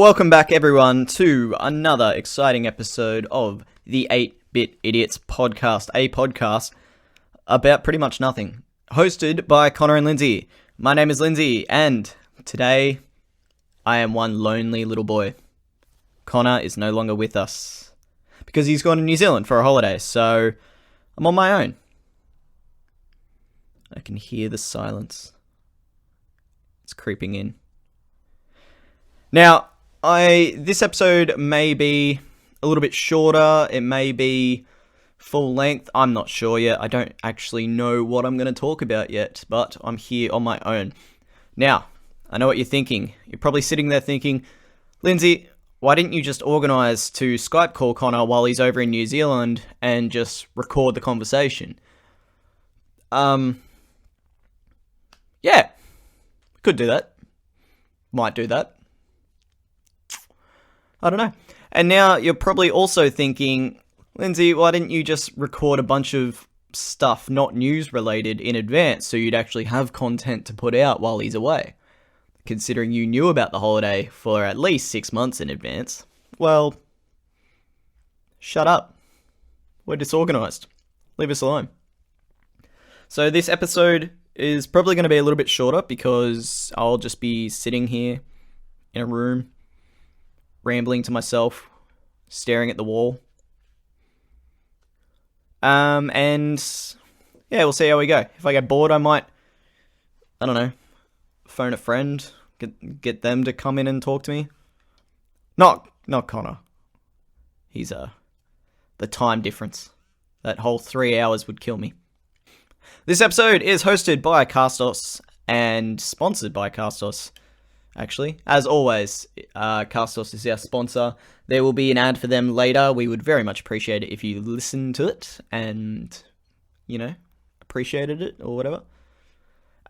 Welcome back, everyone, to another exciting episode of the 8-Bit Idiots podcast, a podcast about pretty much nothing, hosted by Connor and Lindsay. My name is Lindsay, and today I am one lonely little boy. Connor is no longer with us because he's gone to New Zealand for a holiday, so I'm on my own. I can hear the silence. It's creeping in. Now, this episode may be a little bit shorter, it may be full length, I'm not sure yet. I don't actually know what I'm going to talk about yet, but I'm here on my own. Now, I know what you're thinking. You're probably sitting there thinking, Lindsay, why didn't you just organise to Skype call Connor while he's over in New Zealand and just record the conversation? Yeah, could do that. Might do that. I don't know. And now you're probably also thinking, Lindsay, why didn't you just record a bunch of stuff not news related in advance so you'd actually have content to put out while he's away? Considering you knew about the holiday for at least 6 months in advance. Well, shut up. We're disorganised. Leave us alone. So this episode is probably going to be a little bit shorter because I'll just be sitting here in a room, rambling to myself, staring at the wall. And yeah, we'll see how we go. If I get bored, I might, I don't know, phone a friend, get them to come in and talk to me. Not Connor. He's the time difference. That whole 3 hours would kill me. This episode is hosted by Castos and sponsored by Castos. Actually, as always, Castos is our sponsor. There will be an ad for them later. We would very much appreciate it if you listen to it and, appreciated it or whatever.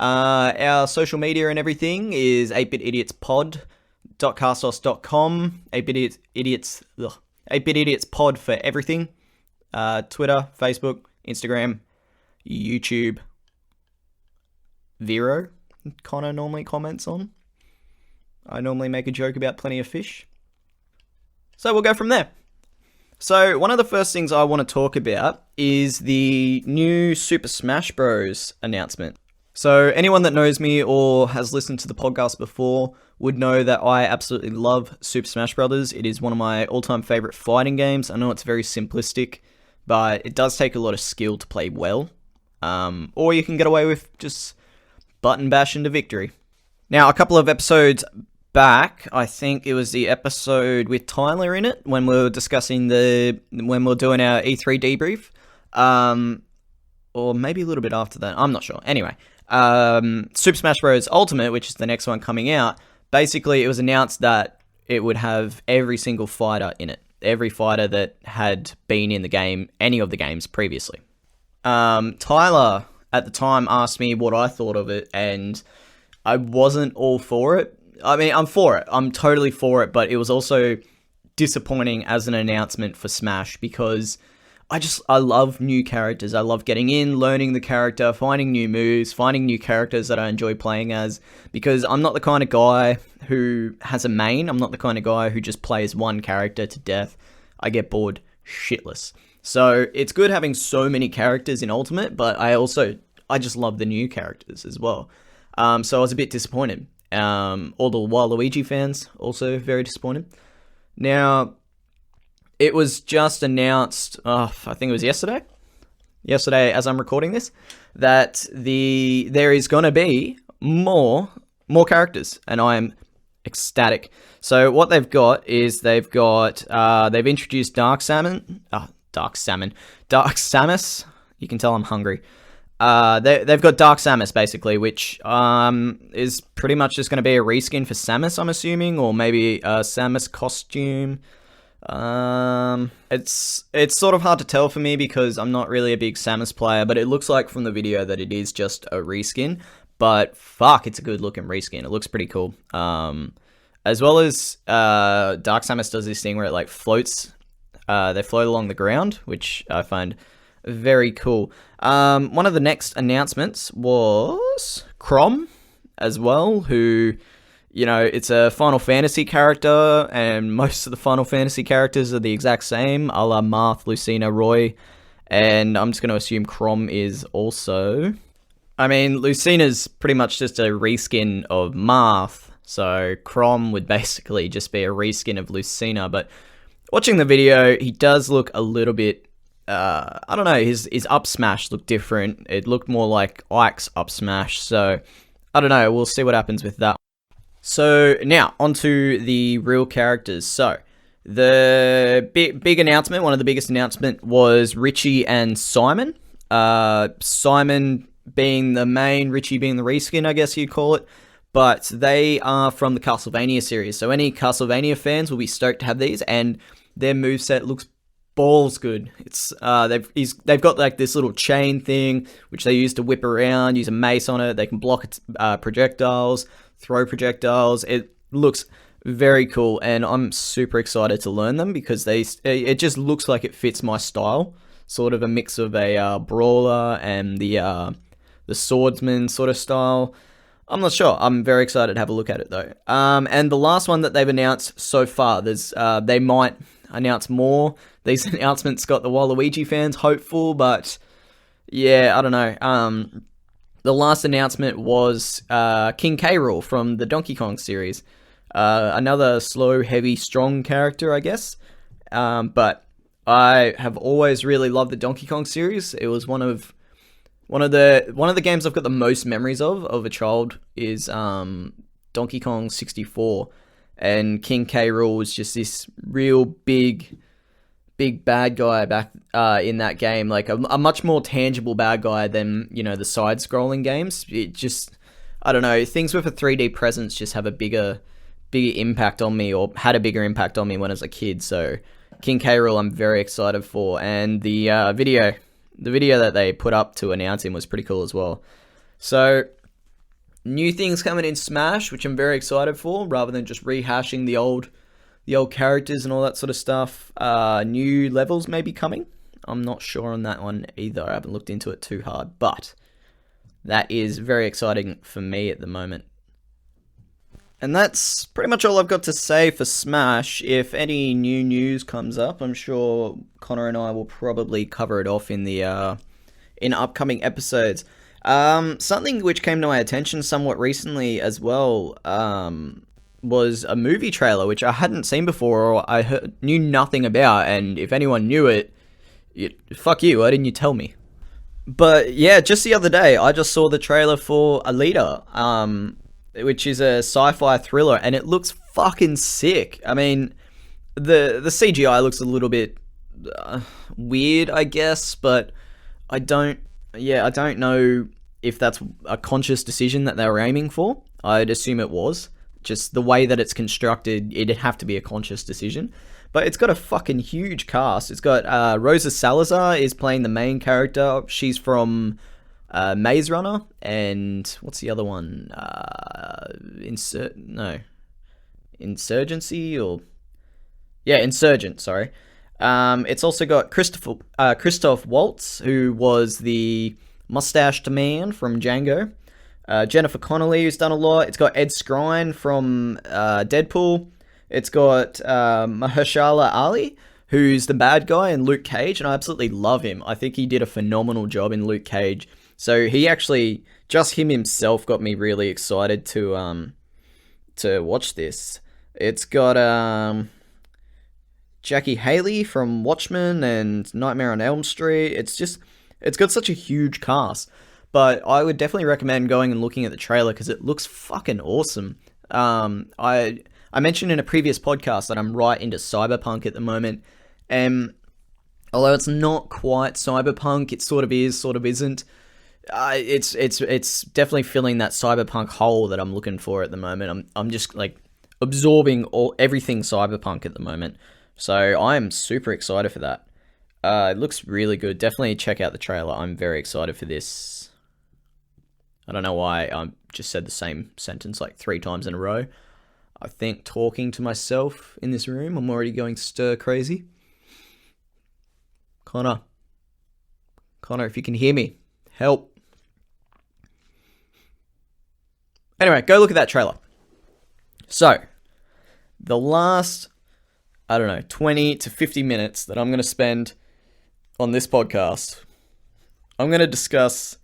Our social media and everything is 8bitidiotspod.castos.com. 8bitidiotspod for everything. Twitter, Facebook, Instagram, YouTube. Vero, Connor normally comments on. I normally make a joke about plenty of fish. So we'll go from there. So one of the first things I want to talk about is the new Super Smash Bros. Announcement. So anyone that knows me or has listened to the podcast before would know that I absolutely love Super Smash Bros. It is one of my all-time favorite fighting games. I know it's very simplistic, but it does take a lot of skill to play well. Or you can get away with just button bash into victory. Now, a couple of episodes back, I think it was the episode with Tyler in it when we were discussing when we were doing our E3 debrief, or maybe a little bit after that. I'm not sure. Anyway, Super Smash Bros. Ultimate, which is the next one coming out. Basically, it was announced that it would have every single fighter in it, every fighter that had been in the game, any of the games previously. Tyler at the time asked me what I thought of it, and I wasn't all for it. I mean, I'm for it. I'm totally for it, but it was also disappointing as an announcement for Smash because I love new characters. I love getting in, learning the character, finding new moves, finding new characters that I enjoy playing as, because I'm not the kind of guy who has a main. I'm not the kind of guy who just plays one character to death. I get bored shitless. So it's good having so many characters in Ultimate, but I just love the new characters as well. So I was a bit disappointed. All the Waluigi fans also very disappointed. Now, it was just announced, I think it was yesterday as I'm recording this, that there is going to be more characters, and I am ecstatic. So what they've got is they've introduced Dark Samus. You can tell I'm hungry. They've got Dark Samus, basically, which is pretty much just going to be a reskin for Samus, I'm assuming, or maybe a Samus costume. It's sort of hard to tell for me because I'm not really a big Samus player, but it looks like from the video that it is just a reskin. But fuck, it's a good looking reskin. It looks pretty cool. As well as Dark Samus does this thing where it like floats. They float along the ground, which I find very cool. One of the next announcements was Crom as well, who you know, it's a Final Fantasy character, and most of the Final Fantasy characters are the exact same, a la Marth, Lucina, Roy, and I'm just going to assume Chrom is also. I mean, Lucina's pretty much just a reskin of Marth, so Chrom would basically just be a reskin of Lucina, but watching the video, he does look a little bit, I don't know, his up smash looked different. It looked more like Ike's up smash, so I don't know, we'll see what happens with that. So now, onto the real characters. So, the big announcement, one of the biggest announcement was Richie and Simon. Simon being the main, Richie being the reskin, I guess you'd call it. But they are from the Castlevania series. So any Castlevania fans will be stoked to have these, and their moveset looks balls good. It's they've got like this little chain thing which they use to whip around, use a mace on it. They can block projectiles, throw projectiles. It looks very cool, and I'm super excited to learn them because it just looks like it fits my style. Sort of a mix of a brawler and the swordsman sort of style. I'm not sure. I'm very excited to have a look at it though. And the last one that they've announced so far, they might announce more. These announcements got the Waluigi fans hopeful, but yeah, I don't know. The last announcement was King K. Rool from the Donkey Kong series. Another slow, heavy, strong character, I guess. But I have always really loved the Donkey Kong series. It was one of the games I've got the most memories of a child is Donkey Kong 64, and King K. Rool was just this real big bad guy back in that game, like a much more tangible bad guy than, you know, the side-scrolling games. It just, I don't know, things with a 3D presence just have a bigger impact on me, or had a bigger impact on me when I was a kid. So King K. Rool I'm very excited for, and the video that they put up to announce him was pretty cool as well. So, new things coming in Smash, which I'm very excited for, rather than just rehashing the old characters and all that sort of stuff. New levels may be coming. I'm not sure on that one either. I haven't looked into it too hard, but that is very exciting for me at the moment. And that's pretty much all I've got to say for Smash. If any new news comes up, I'm sure Connor and I will probably cover it off in the in upcoming episodes. Something which came to my attention somewhat recently as well was a movie trailer which I hadn't seen before, or I knew nothing about. And if anyone knew it, fuck you, why didn't you tell me? But yeah, just the other day, I just saw the trailer for Alita, which is a sci-fi thriller, and it looks fucking sick. I mean, the CGI looks a little bit weird, I guess, but I don't know if that's a conscious decision that they were aiming for. I'd assume it was. Just the way that it's constructed, it'd have to be a conscious decision. But it's got a fucking huge cast. It's got Rosa Salazar is playing the main character. She's from Maze Runner, and what's the other one? Insurgency, or Insurgent. Sorry. It's also got Christoph Waltz, who was the mustached man from Django. Jennifer Connelly, who's done a lot. It's got Ed Skrein from Deadpool. It's got Mahershala Ali, who's the bad guy in Luke Cage, and I absolutely love him. I think he did a phenomenal job in Luke Cage. So he actually, just him himself, got me really excited to watch this. It's got Jackie Haley from Watchmen and Nightmare on Elm Street. It's got such a huge cast. But I would definitely recommend going and looking at the trailer because it looks fucking awesome. I mentioned in a previous podcast that I'm right into cyberpunk at the moment, and although it's not quite cyberpunk, it sort of is, sort of isn't. It's definitely filling that cyberpunk hole that I'm looking for at the moment. I'm just like absorbing everything cyberpunk at the moment, so I am super excited for that. It looks really good. Definitely check out the trailer. I'm very excited for this. I don't know why I just said the same sentence like 3 times in a row. I think talking to myself in this room, I'm already going stir crazy. Connor, if you can hear me, help. Anyway, go look at that trailer. So, the last, I don't know, 20 to 50 minutes that I'm going to spend on this podcast, I'm going to discuss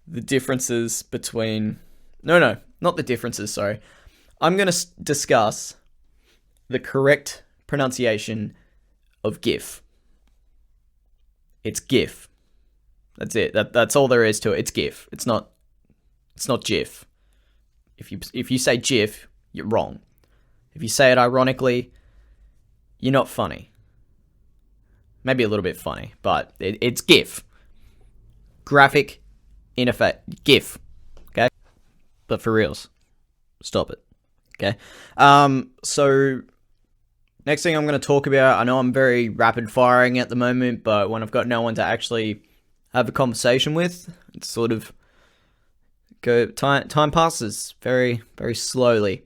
the differences between... No, not the differences, sorry. I'm going to discuss the correct pronunciation of GIF. It's GIF. That's it. That's all there is to it. It's GIF. It's not GIF. If you say GIF, you're wrong. If you say it ironically, you're not funny. Maybe a little bit funny, but it's GIF. Graphic interface. GIF. Okay? But for reals, stop it. Okay? So, next thing I'm going to talk about, I know I'm very rapid firing at the moment, but when I've got no one to actually have a conversation with, it's sort of time passes very, very slowly.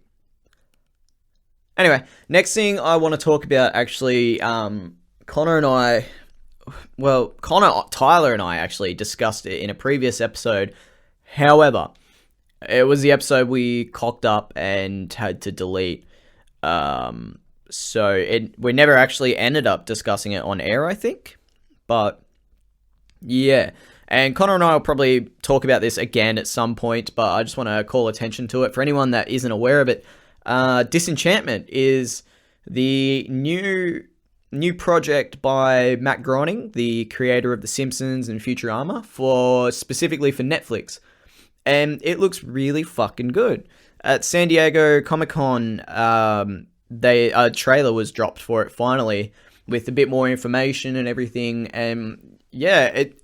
Anyway, next thing I want to talk about, actually, Tyler and I actually discussed it in a previous episode. However, it was the episode we cocked up and had to delete. So we never actually ended up discussing it on air, I think. But yeah, and Connor and I will probably talk about this again at some point, but I just want to call attention to it. For anyone that isn't aware of it, Disenchantment is the new project by Matt Groening, the creator of The Simpsons and Futurama, specifically for Netflix. And it looks really fucking good. At San Diego Comic-Con, a trailer was dropped for it finally, with a bit more information and everything, and yeah, it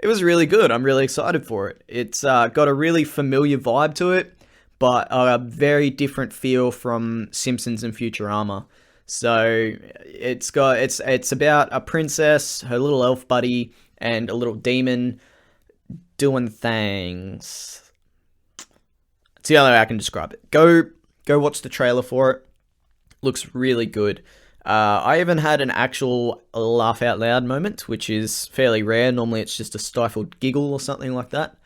was really good. I'm really excited for it. It's got a really familiar vibe to it, but a very different feel from Simpsons and Futurama. So it's about a princess, her little elf buddy, and a little demon doing things. It's the only way I can describe it. Go watch the trailer for it. Looks really good. I even had an actual laugh out loud moment, which is fairly rare. Normally it's just a stifled giggle or something like that.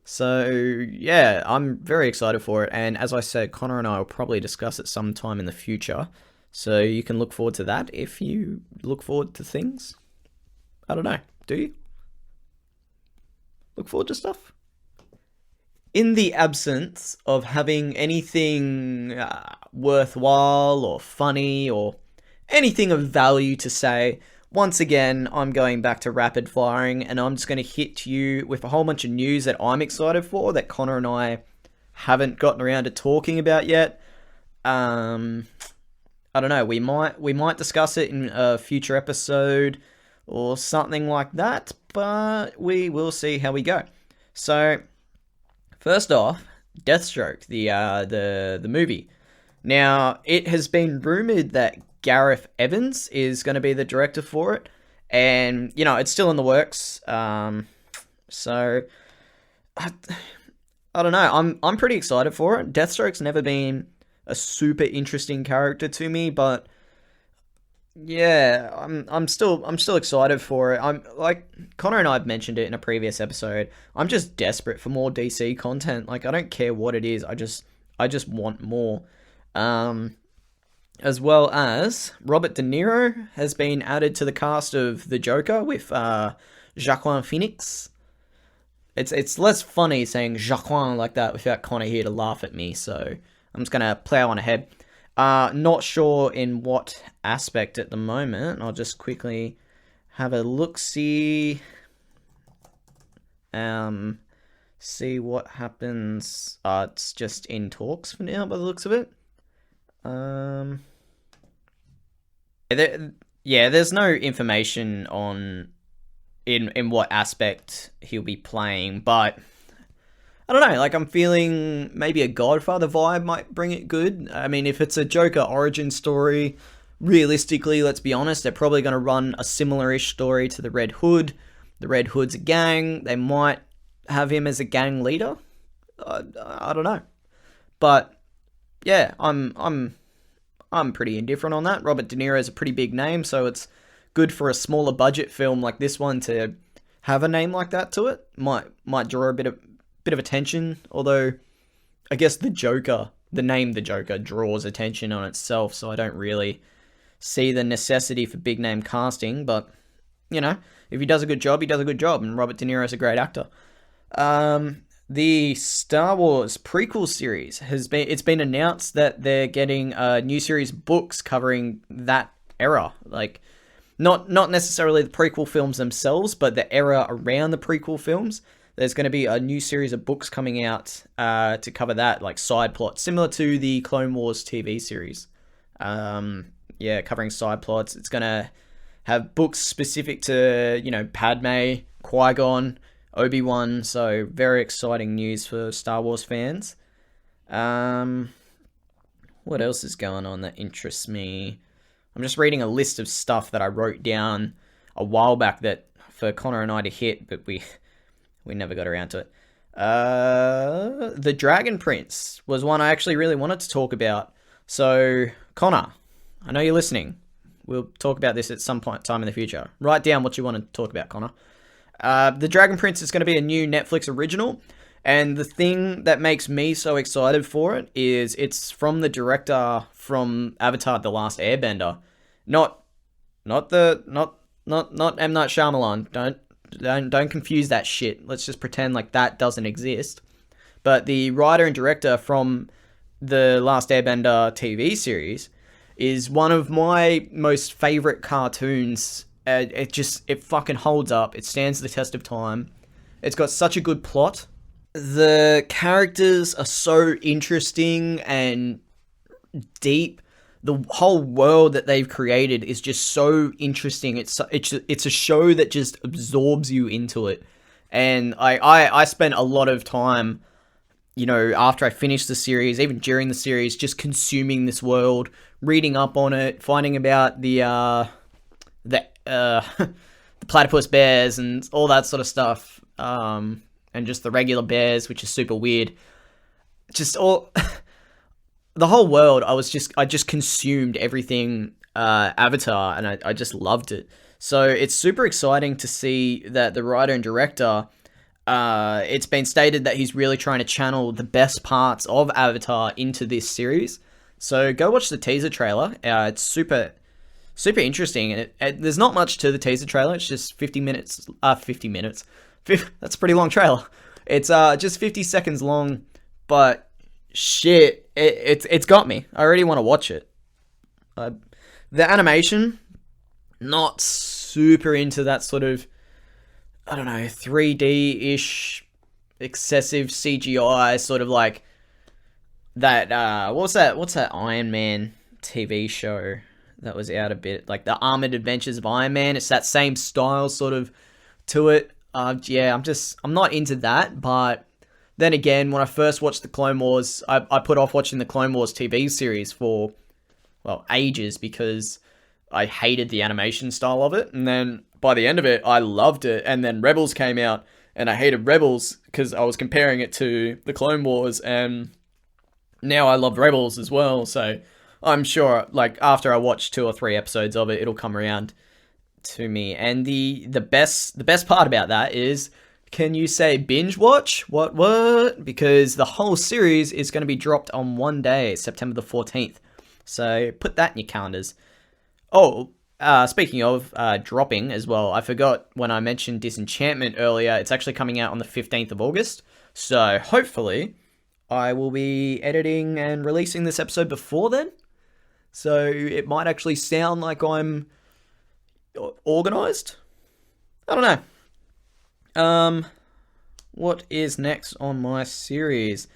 So yeah, I'm very excited for it. And as I said, Connor and I will probably discuss it sometime in the future. So you can look forward to that if you look forward to things. I don't know. Do you? Look forward to stuff? In the absence of having anything worthwhile or funny or anything of value to say, once again, I'm going back to rapid firing, and I'm just going to hit you with a whole bunch of news that I'm excited for, that Connor and I haven't gotten around to talking about yet. I don't know, we might discuss it in a future episode or something like that, but we will see how we go. So, first off, Deathstroke, the movie. Now, it has been rumored that Gareth Evans is going to be the director for it, and it's still in the works. So I don't know. I'm pretty excited for it. Deathstroke's never been a super interesting character to me, but yeah, I'm still excited for it. I'm like Connor and I have mentioned it in a previous episode. I'm just desperate for more DC content. Like, I don't care what it is. I just want more. As well as Robert De Niro has been added to the cast of the Joker with Joaquin Phoenix. It's less funny saying Joaquin like that without Connor here to laugh at me, so I'm just gonna plow on ahead. Not sure in what aspect at the moment. I'll just quickly have a look-see. See what happens. It's just in talks for now by the looks of it. There's no information on in what aspect he'll be playing, but I don't know, like, I'm feeling maybe a Godfather vibe might bring it good. I mean, if it's a Joker origin story, realistically, let's be honest, they're probably going to run a similar-ish story to the Red Hood. The Red Hood's a gang. They might have him as a gang leader. I don't know. But yeah, I'm pretty indifferent on that. Robert De Niro is a pretty big name, so it's good for a smaller budget film like this one to have a name like that to it. Might draw a bit of attention, although I guess the Joker, the name the Joker, draws attention on itself, so I don't really see the necessity for big name casting, but, you know, if he does a good job, he does a good job, and Robert De Niro's a great actor. The Star Wars prequel series it's been announced that they're getting a new series of books covering that era, like not necessarily the prequel films themselves, but the era around the prequel films. There's going to be a new series of books coming out to cover that, like side plots, similar to the Clone Wars TV series. Yeah, covering side plots. It's going to have books specific to, Padme, Qui-Gon, Obi-Wan, so very exciting news for Star Wars fans. What else is going on that interests me? I'm just reading a list of stuff that I wrote down a while back that for Connor and I to hit, but we never got around to it. The Dragon Prince was one I actually really wanted to talk about. So, Connor, I know you're listening. We'll talk about this at some point in time in the future. Write down what you want to talk about, Connor. The Dragon Prince is going to be a new Netflix original, and the thing that makes me so excited for it is it's from the director from Avatar: The Last Airbender, not M. Night Shyamalan. Don't confuse that shit. Let's just pretend like that doesn't exist. But the writer and director from the Last Airbender TV series is one of my most favorite cartoons. It fucking holds up. It stands the test of time. It's got such a good plot. The characters are so interesting and deep. The whole world that they've created is just so interesting. It's a show that just absorbs you into it. And I spent a lot of time, after I finished the series, even during the series, just consuming this world, reading up on it, finding about the platypus bears and all that sort of stuff, and just the regular bears, which is super weird. Just all the whole world. I just consumed everything Avatar, and I just loved it. So it's super exciting to see that the writer and director, it's been stated that he's really trying to channel the best parts of Avatar into this series. So go watch the teaser trailer. It's super interesting, and there's not much to the teaser trailer. It's just 50 minutes. 50 minutes. That's a pretty long trailer. It's just 50 seconds long, but shit, it's got me. I already want to watch it. The animation, not super into that sort of, I don't know, 3D-ish, excessive CGI, sort of like that, what's that Iron Man TV show that was out a bit, like the Armored Adventures of Iron Man. It's that same style sort of to it. Yeah, I'm not into that, but then again, when I first watched the Clone Wars, I put off watching the Clone Wars TV series for, ages, because I hated the animation style of it, and then by the end of it, I loved it, and then Rebels came out, and I hated Rebels because I was comparing it to the Clone Wars, and now I love Rebels as well, so I'm sure, after I watch 2 or 3 episodes of it, it'll come around to me. And the best part about that is, can you say binge watch? What? Because the whole series is going to be dropped on one day, September the 14th. So put that in your calendars. Oh, speaking of dropping as well, I forgot when I mentioned Disenchantment earlier, it's actually coming out on the 15th of August. So hopefully I will be editing and releasing this episode before then. So it might actually sound like I'm organized. I don't know. What is next on my series?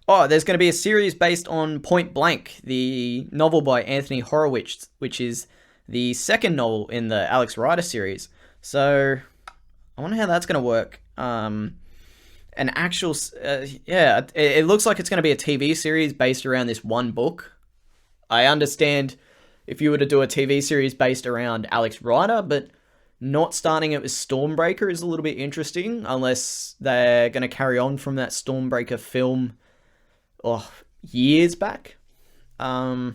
Oh, there's going to be a series based on Point Blank, the novel by Anthony Horowitz, which is the second novel in the Alex Rider series. So I wonder how that's going to work. An actual, it looks like it's going to be a TV series based around this one book. I understand if you were to do a TV series based around Alex Rider, but not starting it with Stormbreaker is a little bit interesting, unless they're going to carry on from that Stormbreaker film years back. Yeah,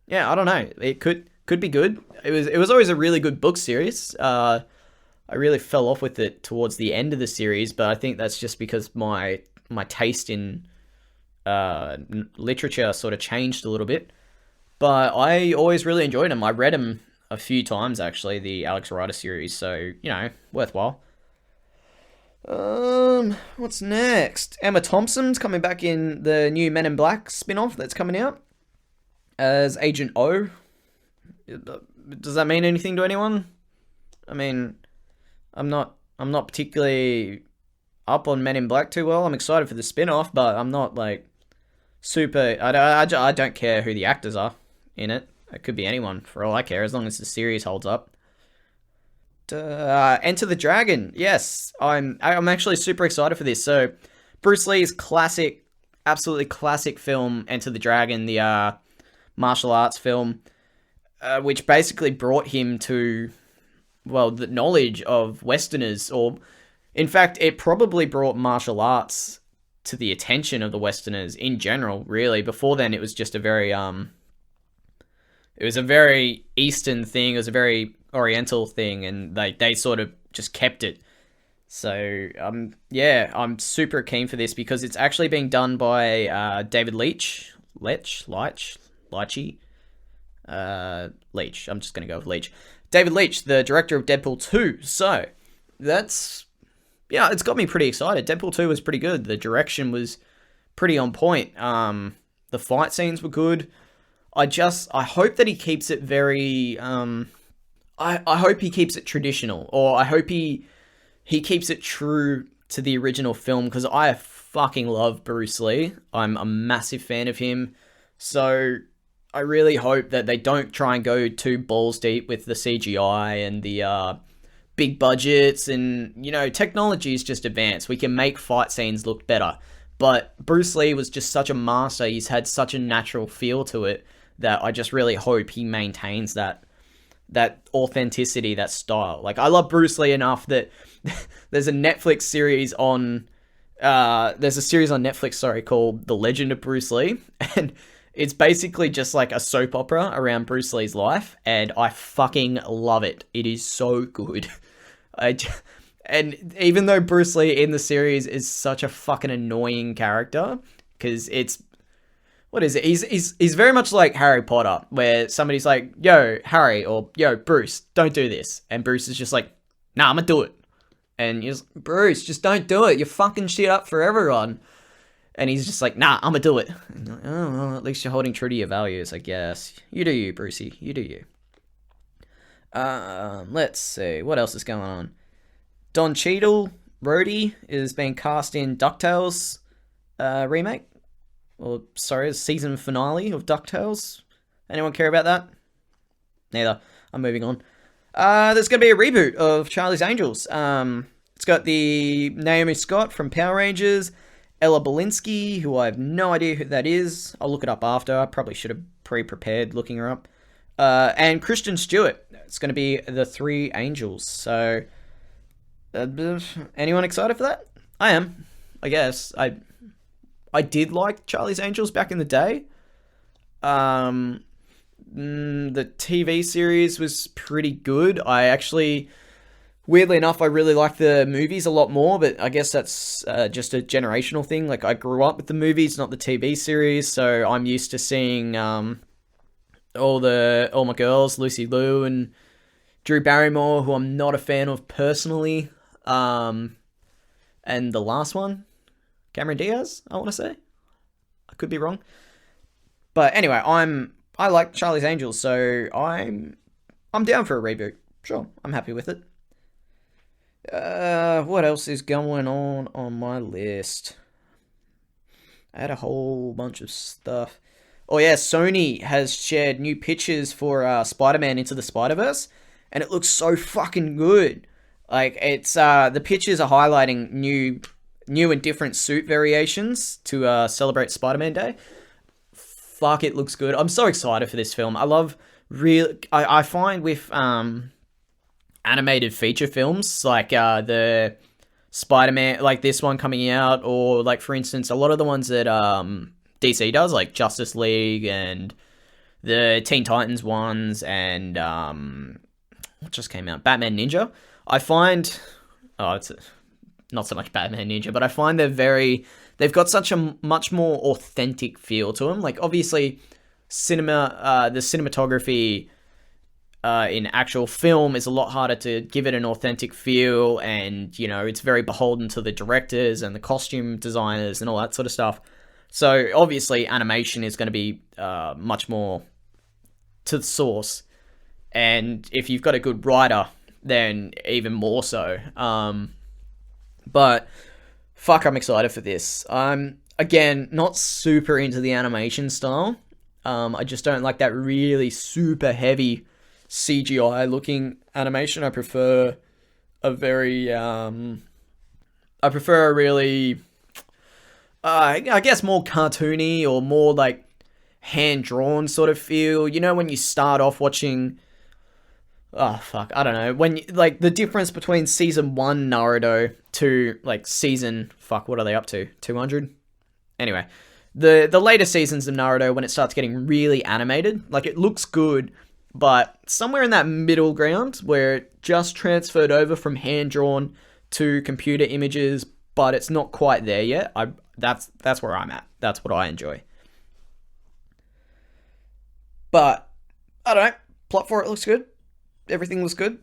I don't know. It could be good. It was always a really good book series. I really fell off with it towards the end of the series, but I think that's just because my my taste in literature sort of changed a little bit. But I always really enjoyed him. I read him a few times, actually, the Alex Rider series, so, worthwhile. What's next? Emma Thompson's coming back in the new Men in Black spin-off that's coming out as Agent O. Does that mean anything to anyone? I mean, I'm not particularly up on Men in Black too well. I'm excited for the spin-off, but I'm not, like, super... I don't care who the actors are in it. It could be anyone, for all I care, as long as the series holds up. Enter the Dragon. Yes, I'm actually super excited for this. So, Bruce Lee's classic, absolutely classic film, Enter the Dragon, the martial arts film, which basically brought him to, well, the knowledge of Westerners, or in fact, it probably brought martial arts to the attention of the Westerners in general, really. Before then, it was just a very Eastern thing. It was a very Oriental thing, and they sort of just kept it. So I'm super keen for this because it's actually being done by David Leitch. Leitch. I'm just gonna go with Leitch. David Leitch, the director of Deadpool 2. So it's got me pretty excited. Deadpool 2 was pretty good. The direction was pretty on point. The fight scenes were good. I hope that he keeps it very, I hope he keeps it traditional, or I hope he keeps it true to the original film, because I fucking love Bruce Lee. I'm a massive fan of him, so I really hope that they don't try and go too balls deep with the CGI and the big budgets, and, technology is just advanced. We can make fight scenes look better, but Bruce Lee was just such a master. He's had such a natural feel to it that I just really hope he maintains that authenticity, that style. Like, I love Bruce Lee enough that there's a Netflix series on Netflix, called The Legend of Bruce Lee, and it's basically just like a soap opera around Bruce Lee's life, and I fucking love it. It is so good. And even though Bruce Lee in the series is such a fucking annoying character, because what is it? He's very much like Harry Potter, where somebody's like, yo, Harry, or yo, Bruce, don't do this. And Bruce is just like, nah, I'm gonna do it. And he's like, Bruce, just don't do it. You're fucking shit up for everyone. And he's just like, nah, I'm gonna do it. And you're like, oh, well, at least you're holding true to your values, I guess. You do you, Brucey. You do you. Let's see. What else is going on? Don Cheadle, Rhodey, is being cast in DuckTales remake. Or, sorry, season finale of DuckTales. Anyone care about that? Neither. I'm moving on. There's going to be a reboot of Charlie's Angels. It's got the Naomi Scott from Power Rangers, Ella Balinski, who I have no idea who that is. I'll look it up after. I probably should have pre-prepared looking her up. And Kristen Stewart. It's going to be the Three Angels. So, anyone excited for that? I am, I guess. I did like Charlie's Angels back in the day. The TV series was pretty good. Weirdly enough, I really like the movies a lot more, but I guess that's just a generational thing. Like, I grew up with the movies, not the TV series, so I'm used to seeing all my girls, Lucy Liu and Drew Barrymore, who I'm not a fan of personally. And the last one, Cameron Diaz, I want to say. I could be wrong. But anyway, I like Charlie's Angels, so I'm down for a reboot. Sure, I'm happy with it. What else is going on my list? I had a whole bunch of stuff. Oh yeah, Sony has shared new pictures for Spider-Man Into the Spider-Verse, and it looks so fucking good. Like, it's the pictures are highlighting new and different suit variations to celebrate Spider-Man Day. Fuck, it looks good. I'm so excited for this film. I find with animated feature films, like the Spider-Man, like this one coming out, or like, for instance, a lot of the ones that DC does, like Justice League and the Teen Titans ones, and what just came out? Batman Ninja. I find, not so much Batman Ninja, but I find they've got such a much more authentic feel to them. Like, obviously, the cinematography in actual film is a lot harder to give it an authentic feel, and, it's very beholden to the directors and the costume designers and all that sort of stuff. So, obviously, animation is going to be much more to the source, and if you've got a good writer, then even more so. But fuck, I'm excited for this. I'm, again, not super into the animation style. I just don't like that really super heavy CGI looking animation. I prefer a very, I prefer a really, I guess more cartoony or more like hand-drawn sort of feel. When you start off watching, oh fuck, I don't know, when like the difference between season 1 Naruto to like season, fuck, what are they up to, 200? Anyway, the later seasons of Naruto, when it starts getting really animated, like, it looks good, but somewhere in that middle ground where it just transferred over from hand-drawn to computer images, but it's not quite there yet. That's where I'm at. That's what I enjoy. But I don't know, plot for it looks good. Everything looks good.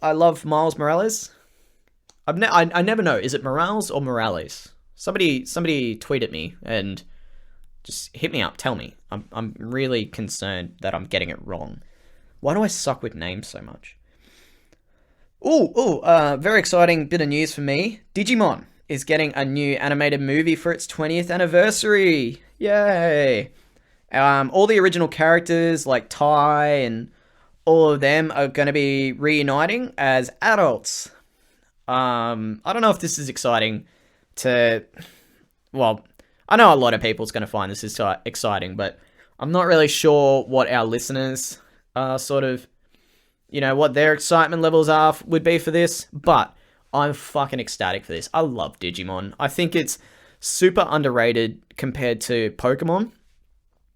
I love Miles Morales. I never know. Is it Morales or Morales? Somebody tweet at me and just hit me up. Tell me. I'm really concerned that I'm getting it wrong. Why do I suck with names so much? Very exciting bit of news for me. Digimon is getting a new animated movie for its 20th anniversary. Yay! All the original characters like Tai and all of them are going to be reuniting as adults. I don't know if this is exciting well, I know a lot of people's going to find this is exciting, but I'm not really sure what our listeners sort of, what their excitement levels would be for this, but I'm fucking ecstatic for this. I love Digimon. I think it's super underrated compared to Pokemon.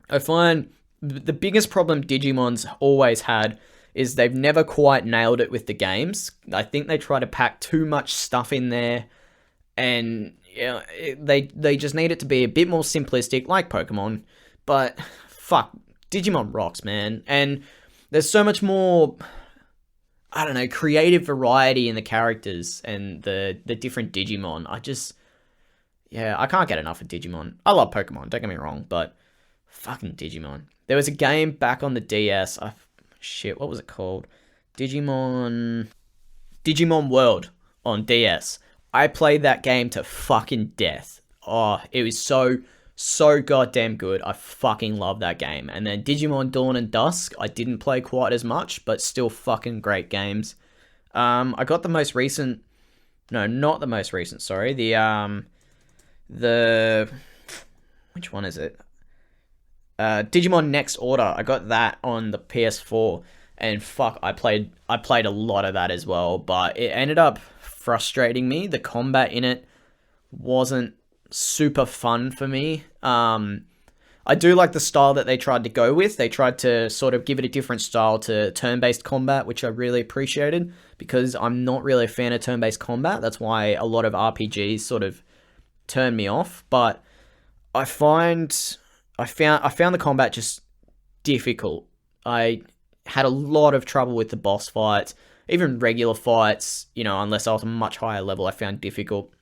I find the biggest problem Digimon's always had is they've never quite nailed it with the games. I think they try to pack too much stuff in there, and they just need it to be a bit more simplistic, like Pokemon. But fuck, Digimon rocks, man. And there's so much more, I don't know, creative variety in the characters and the different Digimon. I can't get enough of Digimon. I love Pokemon, don't get me wrong, but fucking Digimon. There was a game back on the DS. What was it called? Digimon World on DS. I played that game to fucking death. Oh, it was so goddamn good. I fucking love that game. And then Digimon Dawn and Dusk, I didn't play quite as much, but still fucking great games. I got the most recent, no, not the most recent, sorry. Which one is it? Digimon Next Order. I got that on the PS4, and fuck, I played a lot of that as well, but it ended up frustrating me. The combat in it wasn't super fun for me. I do like the style that they tried to go with. They tried to sort of give it a different style to turn-based combat, which I really appreciated, because I'm not really a fan of turn-based combat. That's why a lot of RPGs sort of turn me off, but I found the combat just difficult. I had a lot of trouble with the boss fights, even regular fights, unless I was a much higher level, I found difficult.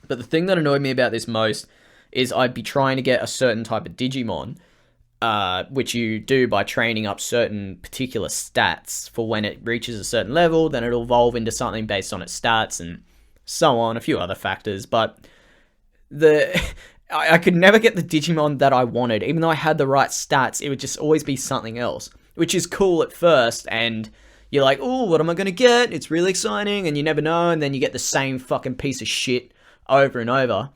But the thing that annoyed me about this most is I'd be trying to get a certain type of Digimon, which you do by training up certain particular stats for when it reaches a certain level, then it'll evolve into something based on its stats and so on, a few other factors. But I could never get the Digimon that I wanted. Even though I had the right stats, it would just always be something else, which is cool at first, and you're like, oh, what am I going to get? It's really exciting, and you never know, and then you get the same fucking piece of shit over and over.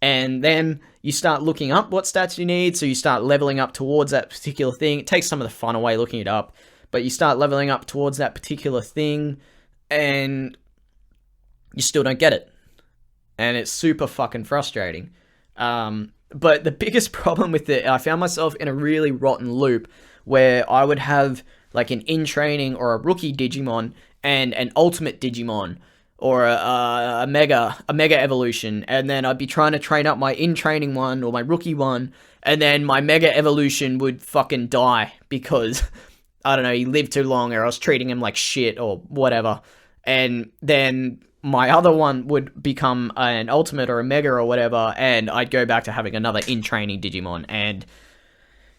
And then you start looking up what stats you need, so you start leveling up towards that particular thing. It takes some of the fun away looking it up, but you start leveling up towards that particular thing, and you still don't get it. And it's super fucking frustrating. But the biggest problem with it, I found myself in a really rotten loop where I would have like an in-training or a rookie Digimon and an ultimate Digimon or a mega evolution, and then I'd be trying to train up my in training one or my rookie one, and then my mega evolution would fucking die because I don't know, he lived too long, or I was treating him like shit or whatever, and then my other one would become an ultimate or a mega or whatever, and I'd go back to having another in training Digimon, and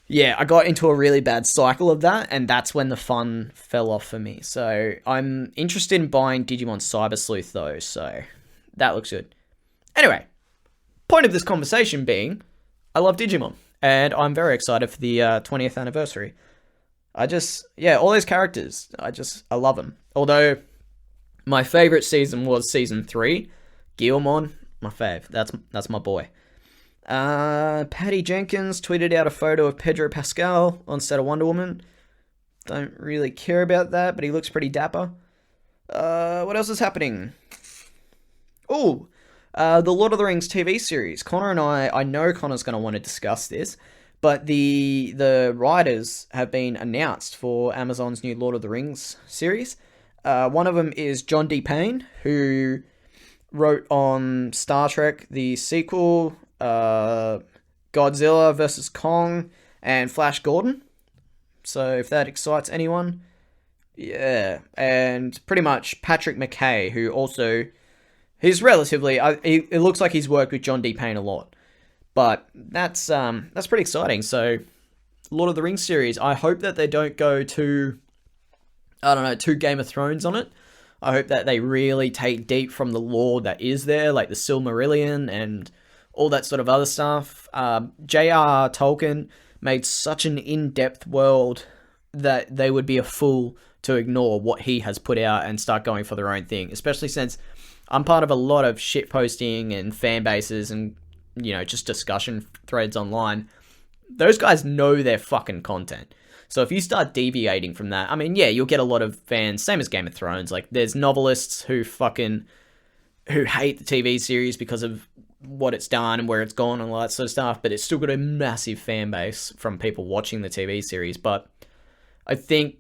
yeah, I got into a really bad cycle of that, and that's when the fun fell off for me. So I'm interested in buying Digimon Cyber Sleuth, though, so that looks good. Anyway, point of this conversation being, I love Digimon, and I'm very excited for the 20th anniversary. All those characters, I love them. Although, my favourite season was Season 3, Guilmon, my fave, that's my boy. Patty Jenkins tweeted out a photo of Pedro Pascal on set of Wonder Woman. Don't really care about that, but he looks pretty dapper. What else is happening? Oh, the Lord of the Rings TV series. Connor and I know Connor's going to want to discuss this, but the writers have been announced for Amazon's new Lord of the Rings series. One of them is John D. Payne, who wrote on Star Trek, the sequel, Godzilla vs. Kong, and Flash Gordon. So if that excites anyone, yeah. And pretty much Patrick McKay, who also, he's relatively, it looks like he's worked with John D. Payne a lot. But that's pretty exciting. So Lord of the Rings series, I hope that they don't go too Game of Thrones on it. I hope that they really take deep from the lore that is there, like the Silmarillion and all that sort of other stuff. J.R.R. Tolkien made such an in-depth world that they would be a fool to ignore what he has put out and start going for their own thing, especially since I'm part of a lot of shit posting and fan bases and, just discussion threads online. Those guys know their fucking content. So if you start deviating from that, I mean, yeah, you'll get a lot of fans, same as Game of Thrones. Like, there's novelists who hate the TV series because of what it's done and where it's gone and all that sort of stuff, but it's still got a massive fan base from people watching the TV series. But I think,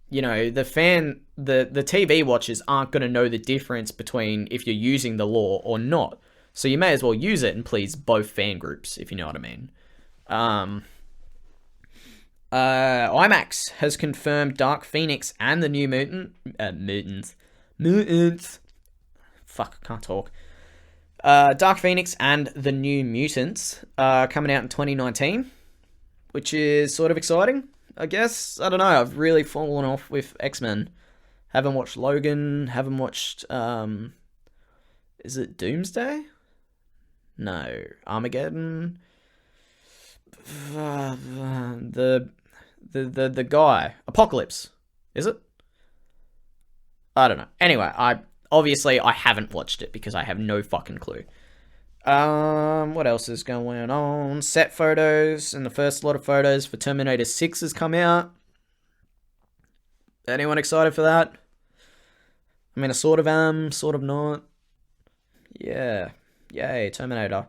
the TV watchers aren't going to know the difference between if you're using the lore or not. So you may as well use it and please both fan groups, if you know what I mean. IMAX has confirmed Dark Phoenix and the new Mutants. Fuck, can't talk. Dark Phoenix and the New Mutants are coming out in 2019, which is sort of exciting, I guess. I don't know, I've really fallen off with X-Men. Haven't watched Logan, haven't watched, is it Doomsday? No, Armageddon. The guy, Apocalypse, is it? I don't know. Anyway, I haven't watched it because I have no fucking clue. What else is going on? Set photos, and the first lot of photos for Terminator 6 has come out. Anyone excited for that? I mean, I sort of am, sort of not. Yeah. Yay, Terminator.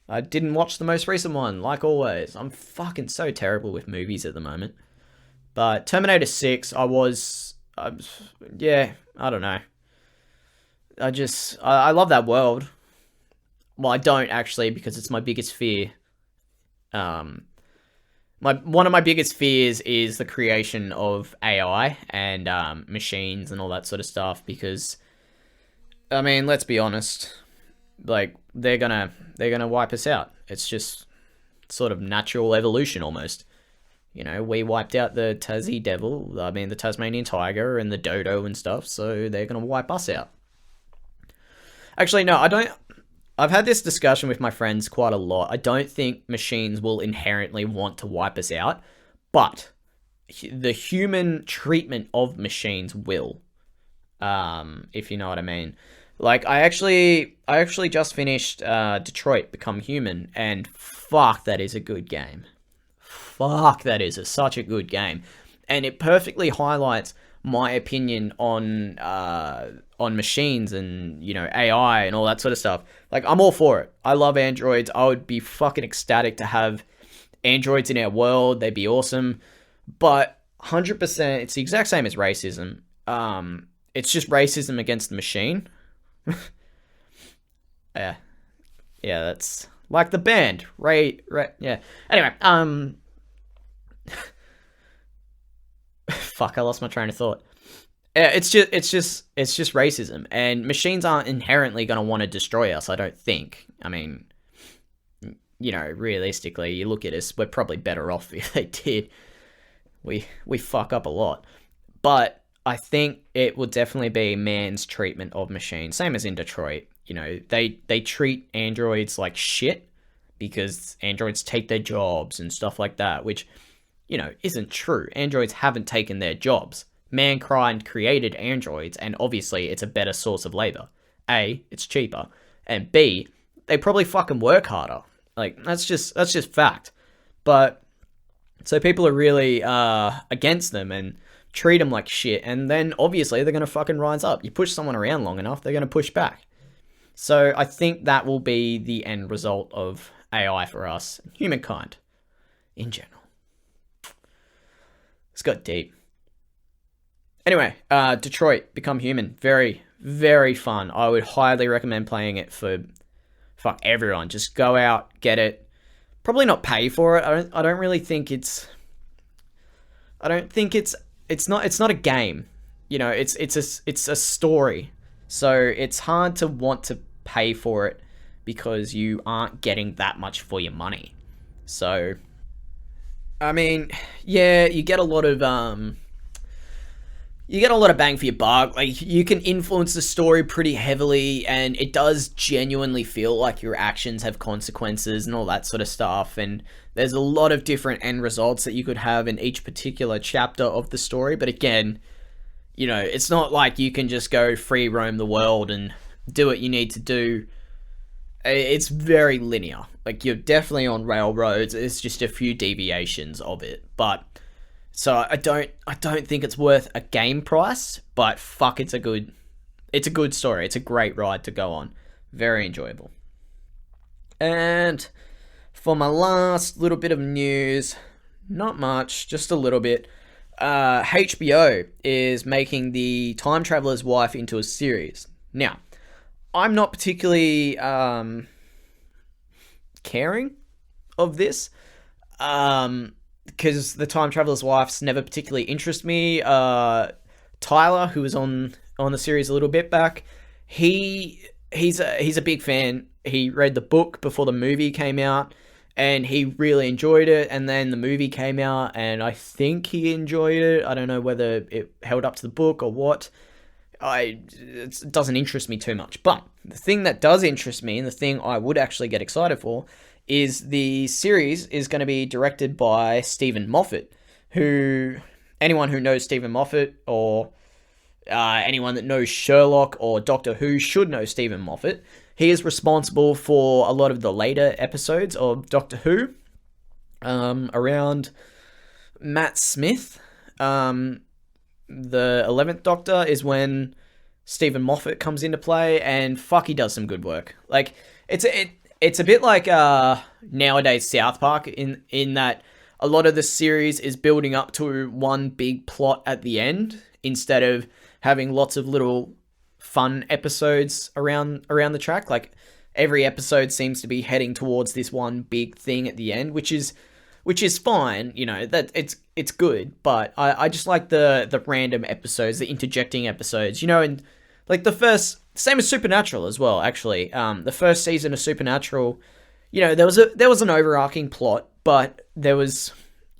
I didn't watch the most recent one, like always. I'm fucking so terrible with movies at the moment. But Terminator 6, I don't know. I love that world. Well, I don't actually, because it's my biggest fear. One of my biggest fears is the creation of AI and machines and all that sort of stuff, because, I mean, let's be honest, like, they're gonna wipe us out. It's just sort of natural evolution almost. We wiped out the the Tasmanian tiger and the dodo and stuff, so they're gonna wipe us out. Actually, no, I don't. I've had this discussion with my friends quite a lot. I don't think machines will inherently want to wipe us out, but the human treatment of machines will, if you know what I mean. Like, I actually just finished Detroit Become Human, and fuck, that is a good game. Fuck, that is such a good game. And it perfectly highlights my opinion on machines and, AI and all that sort of stuff. Like, I'm all for it. I love androids. I would be fucking ecstatic to have androids in our world. They'd be awesome. But 100%, it's the exact same as racism. It's just racism against the machine. Yeah, yeah, that's like the band, Ray. Yeah. Anyway, fuck, I lost my train of thought. Yeah, it's just racism, and machines aren't inherently going to want to destroy us. I don't think. I mean, realistically, you look at us, we're probably better off if they did. We fuck up a lot, but I think it will definitely be man's treatment of machines, same as in Detroit. They treat androids like shit because androids take their jobs and stuff like that, which isn't true. Androids haven't taken their jobs. Mankind created androids, and obviously it's a better source of labor. A, it's cheaper, and B, they probably fucking work harder. Like that's just fact. But so people are really against them and treat them like shit, and then obviously they're gonna fucking rise up. You push someone around long enough, they're gonna push back. So I think that will be the end result of AI for us, humankind, in general. It's got deep. Anyway, Detroit, Become Human. Very, very fun. I would highly recommend playing it for everyone. Just go out, get it. Probably not pay for it. I don't really think it's. I don't think it's not a game. It's a story. So it's hard to want to pay for it because you aren't getting that much for your money. So, I mean, yeah, you get a lot of bang for your buck. Like, you can influence the story pretty heavily, and it does genuinely feel like your actions have consequences and all that sort of stuff. And there's a lot of different end results that you could have in each particular chapter of the story. But again, it's not like you can just go free roam the world and do what you need to do. It's very linear. Like, you're definitely on railroads. It's just a few deviations of it. But so I don't think it's worth a game price, but fuck, it's a good story. It's a great ride to go on. Very enjoyable. And for my last little bit of news, not much, just a little bit. HBO is making the Time Traveler's Wife into a series. Now, I'm not particularly caring of this. Because the Time Traveler's Wife's never particularly interested me. Tyler, who was on the series a little bit back, he's a big fan. He read the book before the movie came out, and he really enjoyed it. And then the movie came out, and I think he enjoyed it. I don't know whether it held up to the book or what. It doesn't interest me too much. But the thing that does interest me, and the thing I would actually get excited for, is the series is going to be directed by Stephen Moffat, who, anyone who knows Stephen Moffat, or anyone that knows Sherlock or Doctor Who should know Stephen Moffat. He is responsible for a lot of the later episodes of Doctor Who, around Matt Smith. The 11th Doctor is when Stephen Moffat comes into play, and fuck, he does some good work. Like, it's a bit like nowadays South Park in that a lot of the series is building up to one big plot at the end instead of having lots of little fun episodes around the track. Like, every episode seems to be heading towards this one big thing at the end, which is fine. That it's good, but I just like the random episodes, the interjecting episodes. And like same as Supernatural as well, actually. The first season of Supernatural, there was an overarching plot, but there was,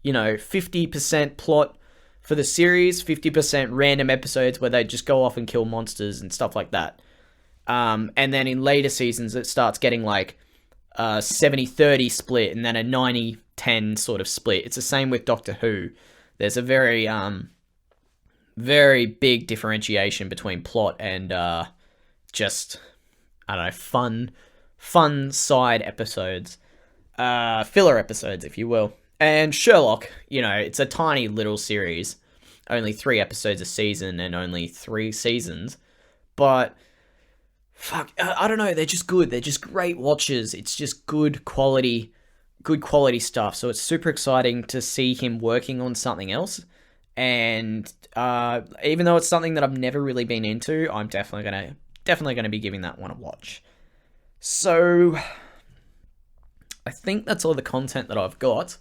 50% plot for the series, 50% random episodes where they just go off and kill monsters and stuff like that. And then in later seasons, it starts getting like a 70-30 split and then a 90-10 sort of split. It's the same with Doctor Who. There's a very, very big differentiation between plot and just, I don't know, fun side episodes, filler episodes, if you will. And Sherlock, it's a tiny little series, only 3 episodes a season and only 3 seasons, but fuck, I don't know, they're just good. They're just great watches. It's just good quality stuff. So it's super exciting to see him working on something else. And even though it's something that I've never really been into, I'm definitely going to definitely going to be giving that one a watch. So I think that's all the content that I've got.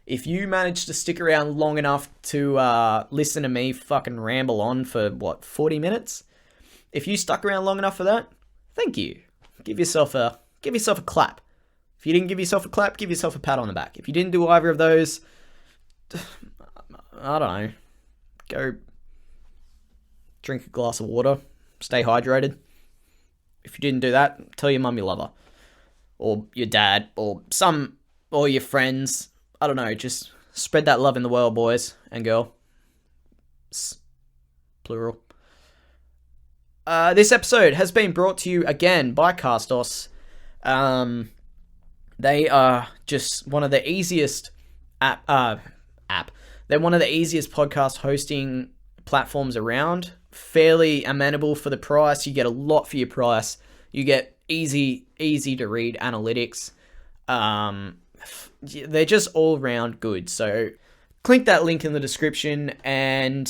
If you managed to stick around long enough to listen to me fucking ramble on for, 40 minutes? If you stuck around long enough for that, thank you. Give yourself a clap. If you didn't give yourself a clap, give yourself a pat on the back. If you didn't do either of those, I don't know. Go drink a glass of water. Stay hydrated. If you didn't do that, tell your mum you love her. Or your dad. Or your friends. I don't know, just spread that love in the world, boys and girl. Plural. This episode has been brought to you again by Castos. They are just one of the easiest They're one of the easiest podcast hosting platforms around. Fairly amenable for the price. You get a lot for your price. You get easy to read analytics. They're just all round good. So click that link in the description and,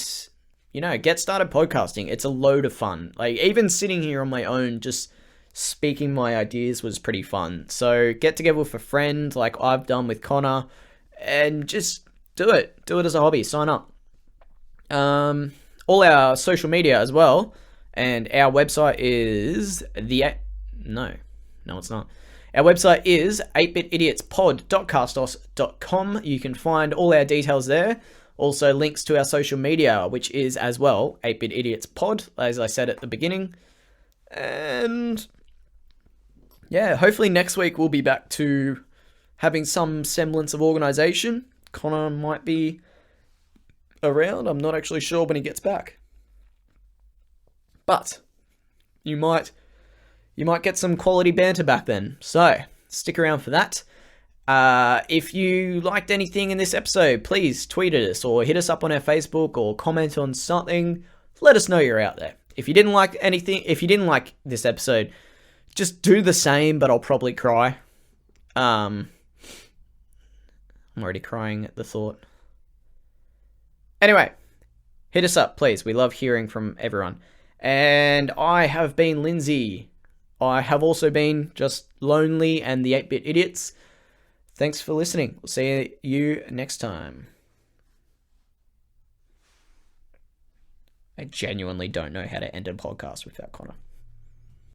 get started podcasting. It's a load of fun. Like, even sitting here on my own, just speaking my ideas was pretty fun. So get together with a friend like I've done with Connor and just do it. Do it as a hobby. Sign up. All our social media as well. And our website is No, it's not. Our website is 8bitidiotspod.castos.com. You can find all our details there. Also links to our social media, which is as well 8bitidiotspod, as I said at the beginning. And yeah, hopefully next week we'll be back to having some semblance of organization. Connor might be around. I'm not actually sure when he gets back. But you might get some quality banter back then. So stick around for that. If you liked anything in this episode, please tweet at us or hit us up on our Facebook or comment on something. Let us know you're out there. If you didn't like this episode, just do the same, but I'll probably cry. I'm already crying at the thought. Anyway, hit us up, please. We love hearing from everyone. And I have been Lindsay. I have also been just lonely and the 8-bit idiots. Thanks for listening. We'll see you next time. I genuinely don't know how to end a podcast without Connor.